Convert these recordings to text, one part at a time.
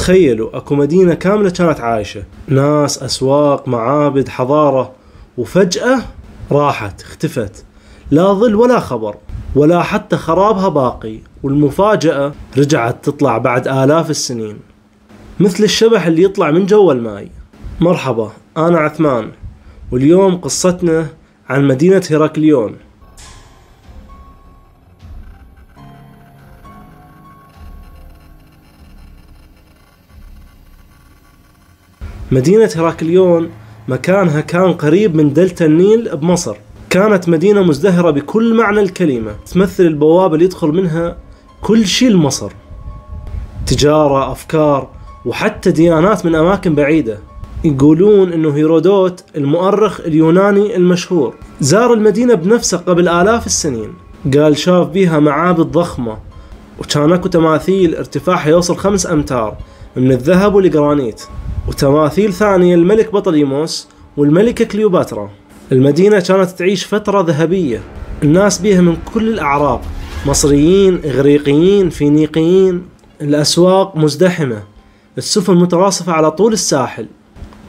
تخيلوا اكو مدينة كاملة كانت عايشة، ناس، اسواق، معابد، حضارة، وفجأة راحت، اختفت، لا ظل ولا خبر ولا حتى خرابها باقي. والمفاجأة رجعت تطلع بعد آلاف السنين، مثل الشبح اللي يطلع من جو الماي. مرحبا، أنا عثمان، واليوم قصتنا عن مدينة هيراكليون. مدينة هيراكليون مكانها كان قريب من دلتا النيل بمصر. كانت مدينة مزدهرة بكل معنى الكلمة، تمثل البوابة اللي يدخل منها كل شيء لمصر، تجارة، أفكار، وحتى ديانات من أماكن بعيدة. يقولون إنه هيرودوت المؤرخ اليوناني المشهور زار المدينة بنفسه قبل آلاف السنين، قال شاف بيها معابد ضخمة، وكان اكو تماثيل ارتفاعها يوصل 5 أمتار من الذهب والجرانيت، وتماثيل ثانية الملك بطليموس والملكة كليوباترا. المدينة كانت تعيش فترة ذهبية، الناس بيها من كل الأعراق، مصريين، إغريقيين، فينيقيين. الأسواق مزدحمة، السفن متراصفة على طول الساحل.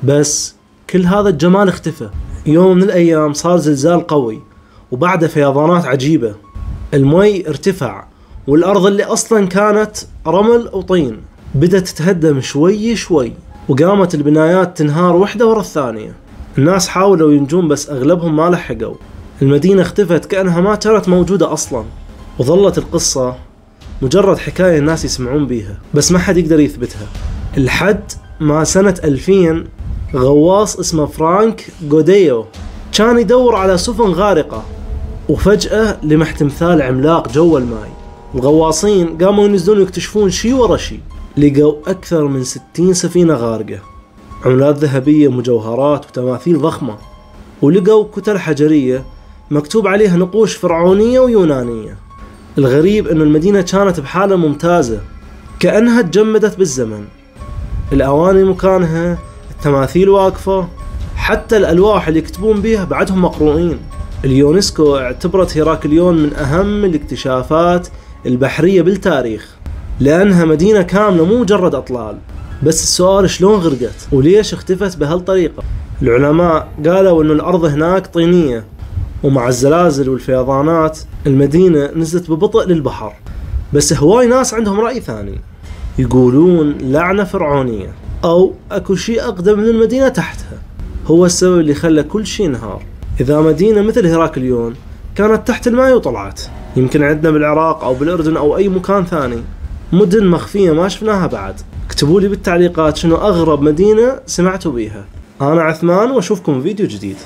بس كل هذا الجمال اختفى. يوم من الأيام صار زلزال قوي، وبعده فيضانات عجيبة، المي ارتفع، والأرض اللي أصلا كانت رمل وطين بدأت تتهدم شوي شوي، وقامت البنايات تنهار وحدة ورا الثانية. الناس حاولوا ينجون بس أغلبهم ما لحقوا. المدينة اختفت كأنها ما كانت موجودة أصلا، وظلت القصة مجرد حكاية الناس يسمعون بيها بس ما حد يقدر يثبتها. لحد ما سنة 2000 غواص اسمه فرانك جوديو كان يدور على سفن غارقة، وفجأة لمح تمثال عملاق جوا الماي. الغواصين قاموا ينزلون يكتشفون شي ورا شي، لقوا أكثر من 60 سفينة غارقة، عملات ذهبية، مجوهرات، وتماثيل ضخمة، ولقوا كتل حجرية مكتوب عليها نقوش فرعونية ويونانية. الغريب أن المدينة كانت بحالة ممتازة، كأنها تجمدت بالزمن، الأواني مكانها، التماثيل واقفة، حتى الألواح اللي يكتبون بيها بعدهم مقروئين. اليونسكو اعتبرت هيراكليون من أهم الاكتشافات البحرية بالتاريخ، لأنها مدينة كاملة مو مجرد أطلال. بس السؤال شلون غرقت وليش اختفت بهالطريقة؟ العلماء قالوا أن الأرض هناك طينية، ومع الزلازل والفيضانات المدينة نزلت ببطء للبحر. بس هواي ناس عندهم رأي ثاني، يقولون لعنة فرعونية أو أكو شيء أقدم من المدينة تحتها هو السبب اللي خلى كل شيء انهار. إذا مدينة مثل هيراكليون كانت تحت الماء وطلعت، يمكن عندنا بالعراق أو بالأردن أو أي مكان ثاني مدن مخفية ما شفناها بعد. اكتبوا لي بالتعليقات شنو أغرب مدينة سمعتوا بيها. أنا عثمان، وأشوفكم فيديو جديد.